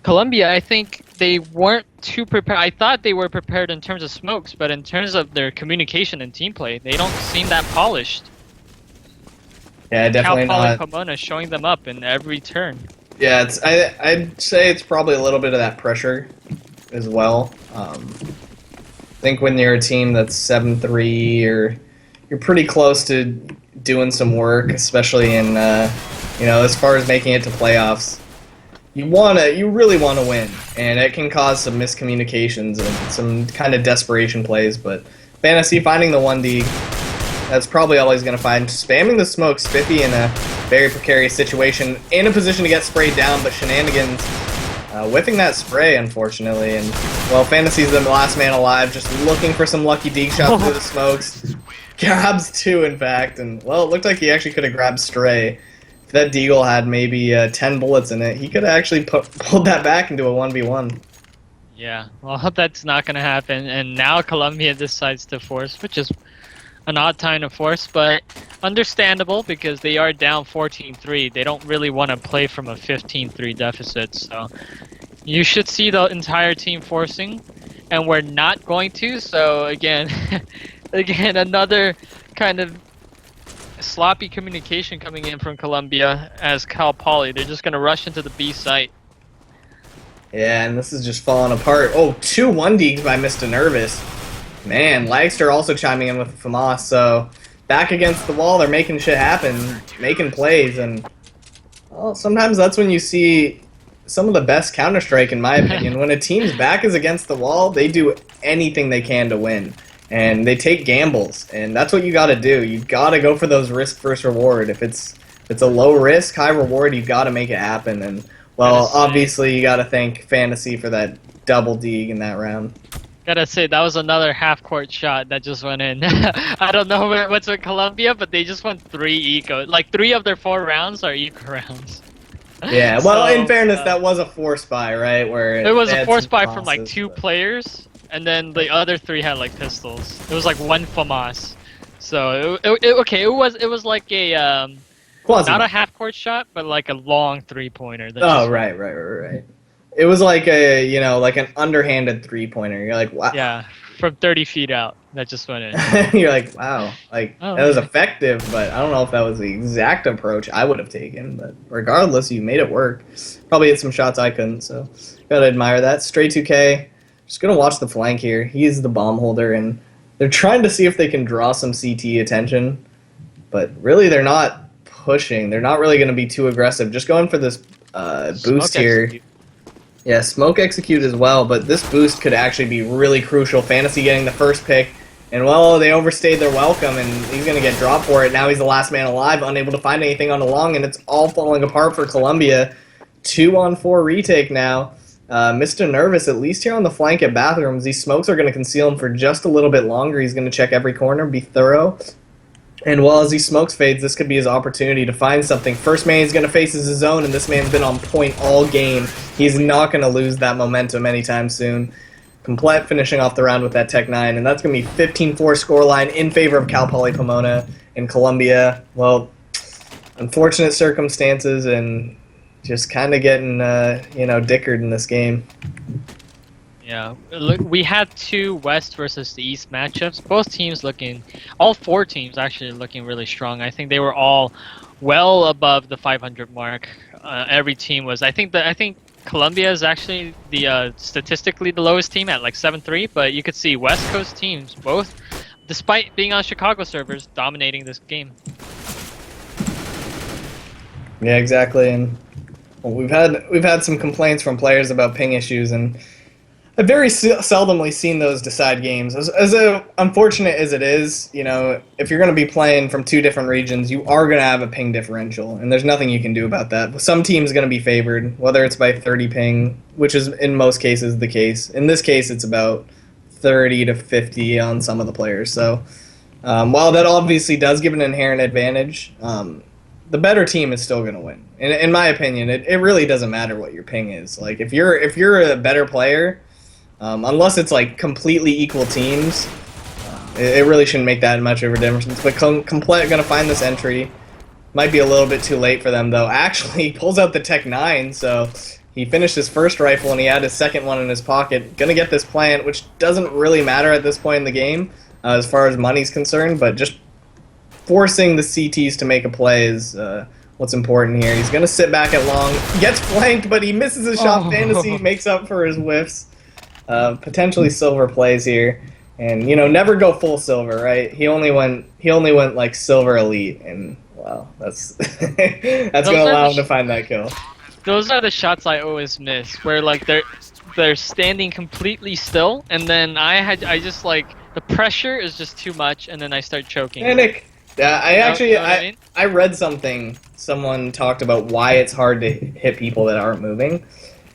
Speaker 3: Columbia, I think they weren't too prepared. I thought they were prepared in terms of smokes, but in terms of their communication and team play, they don't seem that polished.
Speaker 2: Yeah, definitely
Speaker 3: Cal Poly
Speaker 2: not.
Speaker 3: Pomona showing them up in every turn.
Speaker 2: Yeah, I'd say it's probably a little bit of that pressure as well. I think when you're a team that's 7-3, you're pretty close to doing some work, especially in you know, as far as making it to playoffs. You really want to win, and it can cause some miscommunications and some kind of desperation plays. But Fantasy finding the 1D, that's probably all he's going to find. Spamming the smoke, Spiffy in a very precarious situation, in a position to get sprayed down, but shenanigans. Whiffing that spray, unfortunately, and, well, Fantasy's the last man alive, just looking for some lucky deke shots through the smokes. Grabs 2, in fact, and, well, it looked like he actually could have grabbed Stray. If that deagle had maybe 10 bullets in it, he could have actually pulled that back into a 1v1.
Speaker 3: Yeah, well, that's not going to happen, and now Columbia decides to force, which is an odd time to force, but understandable because they are down 14-3. They don't really want to play from a 15-3 deficit, so you should see the entire team forcing, and we're not going to, so again, another kind of sloppy communication coming in from Columbia as Cal Poly. They're just going to rush into the B site.
Speaker 2: Yeah, and this is just falling apart. Oh, 2 1Ds by Mr. Nervous. Man, Lagster also chiming in with FAMAS, so back against the wall, they're making shit happen, making plays, and, well, sometimes that's when you see some of the best Counter-Strike, in my opinion. When a team's back is against the wall, they do anything they can to win, and they take gambles, and that's what you gotta do. You gotta go for those risk versus reward. If it's a low risk, high reward, you gotta make it happen, and Well,
Speaker 3: say.
Speaker 2: obviously you got to thank Fantasy for that double D in that round.
Speaker 3: Gotta say, that was another half-court shot that just went in. I don't know what's with Colombia, but they just won 3 eco. Like, 3 of their 4 rounds are eco rounds.
Speaker 2: Yeah, well, in
Speaker 3: So,
Speaker 2: fairness, that was a force buy, right? Where
Speaker 3: it was
Speaker 2: they
Speaker 3: a
Speaker 2: had
Speaker 3: force
Speaker 2: some
Speaker 3: buy from like
Speaker 2: losses,
Speaker 3: 2
Speaker 2: but-
Speaker 3: players, and then the other 3 had like pistols. It was like 1 FAMAS. So, okay, it was like a,
Speaker 2: Quasi.
Speaker 3: not a half-court shot, but like a long 3-pointer.
Speaker 2: Oh, right. It was like a, like an underhanded 3-pointer. You're like, wow.
Speaker 3: Yeah, from 30 feet out. That just went in.
Speaker 2: You're like, wow. Like,
Speaker 3: Oh,
Speaker 2: that was
Speaker 3: okay.
Speaker 2: effective, but I don't know if that was the exact approach I would have taken. But regardless, you made it work. Probably hit some shots I couldn't, so gotta admire that. Stray 2K, just gonna watch the flank here. He's the bomb holder, and they're trying to see if they can draw some CT attention. But really, they're not pushing. They're not really gonna be too aggressive. Just going for this boost
Speaker 3: Smoke
Speaker 2: here.
Speaker 3: execute.
Speaker 2: Yeah, smoke execute as well, but this boost could actually be really crucial. Fantasy getting the first pick, and well, they overstayed their welcome, and he's going to get dropped for it. Now he's the last man alive, unable to find anything on the long, and it's all falling apart for Colombia. 2-on-4 retake now. Mr. Nervous, at least here on the flank at Bathrooms. These smokes are going to conceal him for just a little bit longer. He's going to check every corner, be thorough. And well, as he smokes fades, this could be his opportunity to find something. First man he's going to face is his own, and this man's been on point all game. He's not going to lose that momentum anytime soon. Complete finishing off the round with that Tech 9, and that's going to be 15-4 scoreline in favor of Cal Poly Pomona in Colombia. Well, unfortunate circumstances and just kind of getting, dickered in this game.
Speaker 3: Yeah, look, we had 2 West versus the East matchups. Both teams all 4 teams actually looking really strong. I think they were all well above the 500 mark. Every team was. I think Colombia is actually the statistically the lowest team at like 7-3, but you could see West Coast teams both, despite being on Chicago servers, dominating this game.
Speaker 2: Yeah, exactly. And well, we've had some complaints from players about ping issues, and I've very seldomly seen those decide games. As unfortunate as it is, if you're going to be playing from 2 different regions, you are going to have a ping differential, and there's nothing you can do about that. Some teams are going to be favored, whether it's by 30 ping, which is in most cases the case. In this case, it's about 30 to 50 on some of the players. So while that obviously does give an inherent advantage, the better team is still going to win. In my opinion, it really doesn't matter what your ping is. Like if you're a better player, unless it's like completely equal teams, it really shouldn't make that much of a difference. But Complete going to find this entry. Might be a little bit too late for them, though. Actually, he pulls out the Tech 9, so he finished his first rifle and he had his second one in his pocket. Going to get this plant, which doesn't really matter at this point in the game as far as money's concerned, but just forcing the CTs to make a play is what's important here. He's going to sit back at long, gets flanked, but he misses his shot.
Speaker 3: Oh.
Speaker 2: Fantasy makes up for his whiffs. Potentially silver plays here, and never go full silver, right? He only went like silver elite, and wow, that's that's gonna allow him to find that kill.
Speaker 3: Those are the shots I always miss, where like they're standing completely still, and then I just like the pressure is just too much, and then I start choking.
Speaker 2: Panic. Yeah,
Speaker 3: You know what I mean?
Speaker 2: I read something. Someone talked about why it's hard to hit people that aren't moving,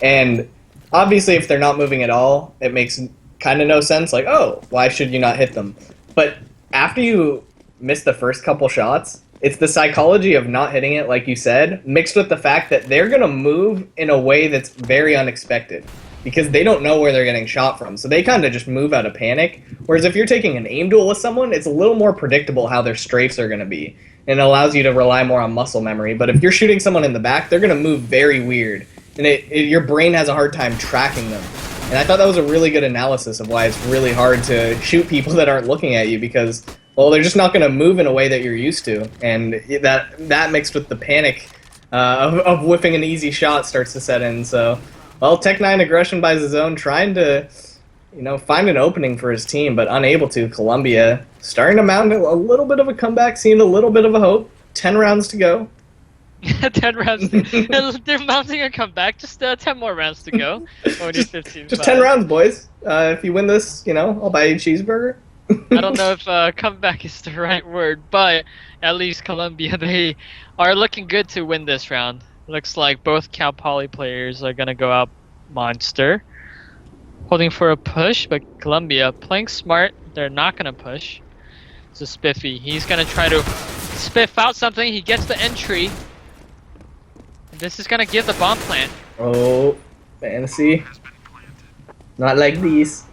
Speaker 2: and obviously, if they're not moving at all, it makes kind of no sense. Like, oh, why should you not hit them? But after you miss the first couple shots, it's the psychology of not hitting it, like you said, mixed with the fact that they're going to move in a way that's very unexpected because they don't know where they're getting shot from. So they kind of just move out of panic. Whereas if you're taking an aim duel with someone, it's a little more predictable how their strafes are going to be. And it allows you to rely more on muscle memory. But if you're shooting someone in the back, they're going to move very weird. And your brain has a hard time tracking them. And I thought that was a really good analysis of why it's really hard to shoot people that aren't looking at you because, well, they're just not going to move in a way that you're used to. And that mixed with the panic of whiffing an easy shot starts to set in. So, well, Tech 9 aggression buys his own, trying to find an opening for his team, but unable to. Colombia starting to mount a little bit of a comeback, seeing a little bit of a hope. 10 rounds to go.
Speaker 3: 10 rounds. They're mounting a comeback. Just 10 more rounds to go. Only 15.
Speaker 2: Just 10 rounds, boys. If you win this, I'll buy you a cheeseburger.
Speaker 3: I don't know if comeback is the right word, but at least Colombia, they are looking good to win this round. Looks like both Cal Poly players are gonna go out monster, holding for a push, but Columbia playing smart. They're not gonna push. It's a Spiffy. He's gonna try to spiff out something. He gets the entry. This is gonna give the bomb plant.
Speaker 2: Oh, fantasy. Not like these.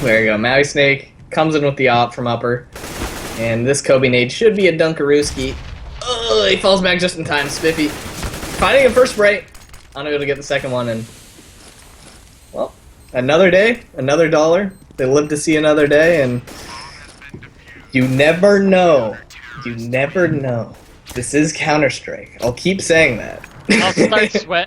Speaker 2: There you go. Maui Snake comes in with the op from upper. And this Kobe nade should be a Dunkarooski. Oh, he falls back just in time. Spiffy finding him first spray. Unable to get the second one. And, well, another day, another dollar. They live to see another day. And you never know. You never know. This is Counter-Strike. I'll keep saying that.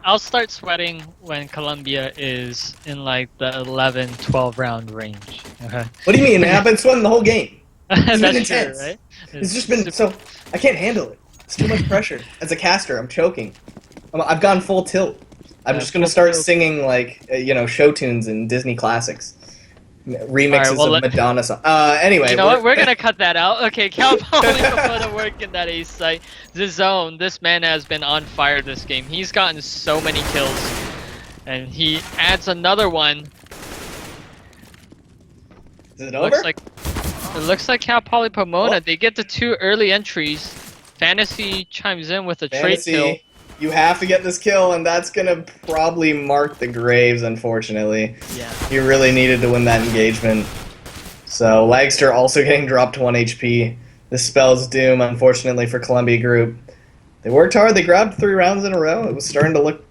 Speaker 3: I'll start sweating when Columbia is in like the 11, 12 round range. Okay.
Speaker 2: What do you mean, man? I've been sweating the whole game. It's been
Speaker 3: That's
Speaker 2: intense.
Speaker 3: true, right?
Speaker 2: It's just been so... I can't handle it. It's too much pressure. As a caster, I'm choking. I've gone full tilt. I'm just going to start singing, like, show tunes and Disney classics. Remixes of Madonna songs. Anyway.
Speaker 3: You know what? We're going to cut that out. Okay, Cal Poly Pomona working that ace site. The zone, this man has been on fire this game. He's gotten so many kills. And he adds another one.
Speaker 2: Is it over?
Speaker 3: It looks like Cal Poly Pomona. They get the 2 early entries. Fantasy chimes in with a trade kill.
Speaker 2: You have to get this kill, and that's gonna probably mark the graves, unfortunately.
Speaker 3: Yeah.
Speaker 2: You really needed to win that engagement. So, Lagster also getting dropped to 1 HP. This spells doom, unfortunately, for Columbia Group. They worked hard, they grabbed 3 rounds in a row. It was starting to look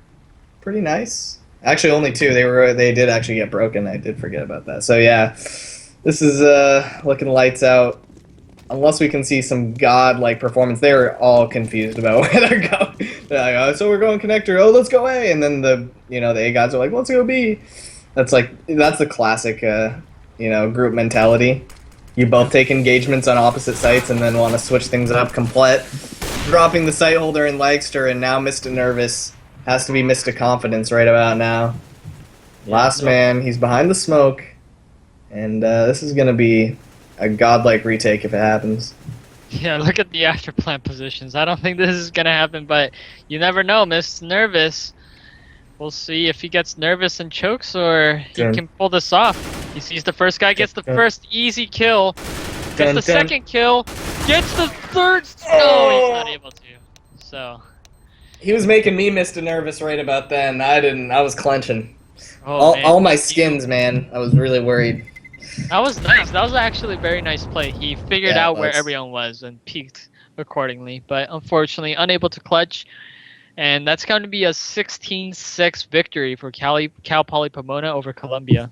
Speaker 2: pretty nice. Actually, only 2. They did actually get broken. I did forget about that. So, yeah. This is looking lights out. Unless we can see some godlike performance. They were all confused about where they're going. They're like, oh, so we're going connector. Oh, let's go A. And then the A gods are like, let's go B. That's the classic group mentality. You both take engagements on opposite sites and then want to switch things up complete. Dropping the site holder in Lagster, and now Mr. Nervous has to be Mr. Confidence right about now. Last man, he's behind the smoke. And this is going to be a godlike retake if it happens.
Speaker 3: Yeah, look at the after plant positions. I don't think this is going to happen, but you never know. Mr. Nervous. We'll see if he gets nervous and chokes or he can pull this off. He sees the first guy, gets the first easy kill, gets the second kill, gets the third. No, he's not able to. So
Speaker 2: he was making me Mr. Nervous right about then. I was clenching.
Speaker 3: Oh,
Speaker 2: all my skins, man. I was really worried.
Speaker 3: That was nice. That was actually a very nice play. He figured out where everyone was and peaked accordingly, but unfortunately unable to clutch. And that's going to be a 16-6 victory for Cal Poly Pomona over Columbia.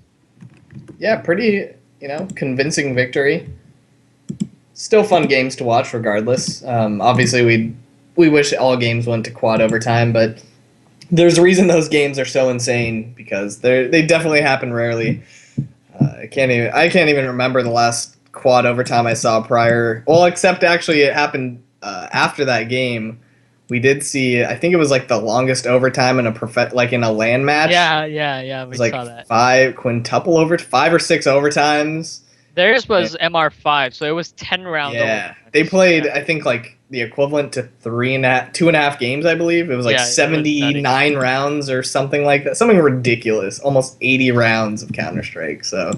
Speaker 2: Yeah, pretty, convincing victory. Still fun games to watch regardless. Obviously, we wish all games went to quad overtime, but there's a reason those games are so insane because they definitely happen rarely. I can't even remember the last quad overtime I saw prior. Well, except actually it happened after that game. We did see, I think it was like the longest overtime in in a LAN match.
Speaker 3: Yeah. We saw that. 5
Speaker 2: or 6 overtimes.
Speaker 3: Theirs was MR5, so it was 10 rounds.
Speaker 2: Yeah, they played, I think, like the equivalent to 2.5 games, I believe. It was like 79 rounds or something like that. Something ridiculous. Almost 80 rounds of Counter-Strike. So,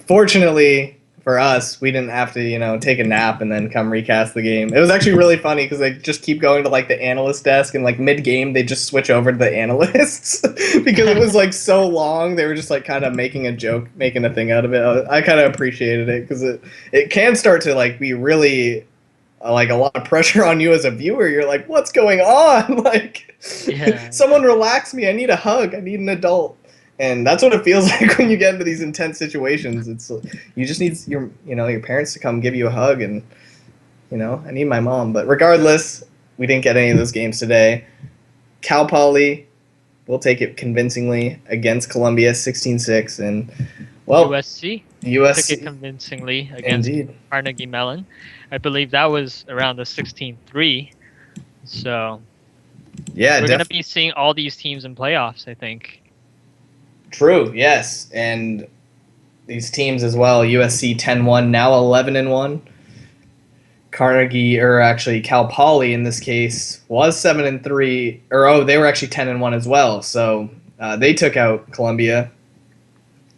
Speaker 2: fortunately for us, we didn't have to, take a nap and then come recast the game. It was actually really funny because they just keep going to like the analyst desk and like mid-game they just switch over to the analysts because it was like so long. They were just like kind of making a joke, making a thing out of it. I kind of appreciated it because it can start to like be really like a lot of pressure on you as a viewer. You're like, what's going on? Like, someone relax me. I need a hug. I need an adult. And that's what it feels like when you get into these intense situations. It's you just need your parents to come give you a hug, and I need my mom. But regardless, we didn't get any of those games today. Cal Poly will take it convincingly against Columbia, 16-6, and
Speaker 3: USC
Speaker 2: took
Speaker 3: it convincingly against Carnegie Mellon. I believe that was around the 16-3. So
Speaker 2: yeah,
Speaker 3: we're gonna be seeing all these teams in playoffs, I think.
Speaker 2: True, yes, and these teams as well. USC 10-1, now 11-1. Carnegie, or actually Cal Poly in this case, was 7-3, they were actually 10-1 as well. So they took out Columbia,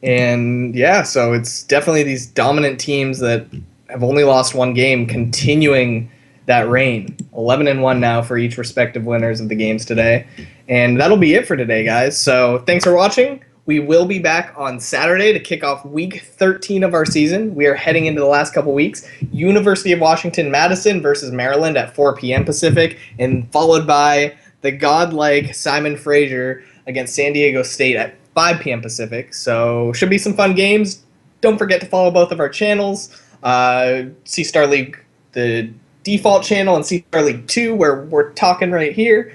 Speaker 2: and yeah, so it's definitely these dominant teams that have only lost one game continuing that reign. 11-1 now for each respective winners of the games today, and that'll be it for today, guys. So thanks for watching. We will be back on Saturday to kick off week 13 of our season. We are heading into the last couple weeks. University of Washington-Madison versus Maryland at 4 p.m. Pacific, and followed by the godlike Simon Fraser against San Diego State at 5 p.m. Pacific. So should be some fun games. Don't forget to follow both of our channels. See Star League, the default channel, and see Star League 2, where we're talking right here.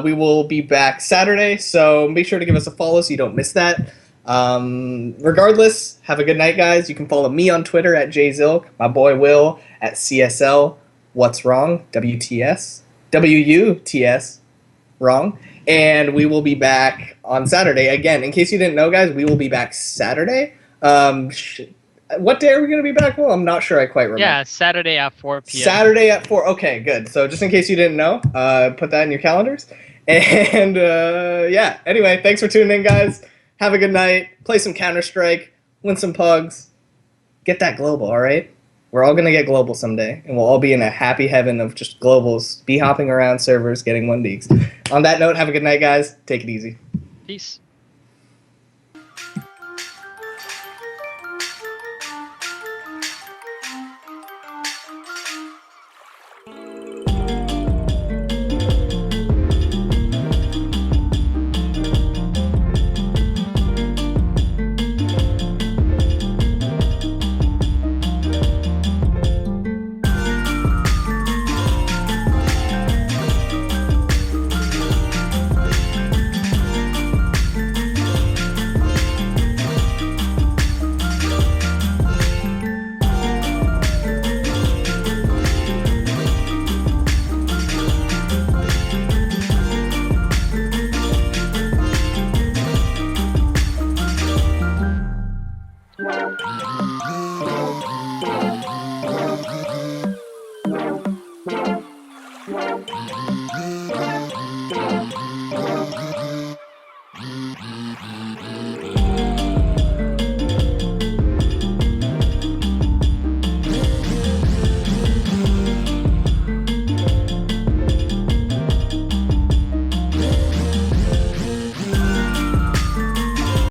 Speaker 2: We will be back Saturday, so make sure to give us a follow so you don't miss that. Regardless, have a good night, guys. You can follow me on Twitter at JZilk, my boy Will at CSL What's Wrong, WTS, WUTS, wrong. And we will be back on Saturday. Again, in case you didn't know, guys, we will be back Saturday. What day are we going to be back? Well, I'm not sure. I quite remember.
Speaker 3: Yeah, Saturday at 4 p.m.
Speaker 2: Saturday at 4. Okay, good. So just in case you didn't know, put that in your calendars. And yeah, anyway, thanks for tuning in, guys. Have a good night. Play some Counter-Strike. Win some pugs. Get that global, all right? We're all going to get global someday, and we'll all be in a happy heaven of just globals, be hopping around servers, getting 1 leagues. On that note, have a good night, guys. Take it easy.
Speaker 3: Peace.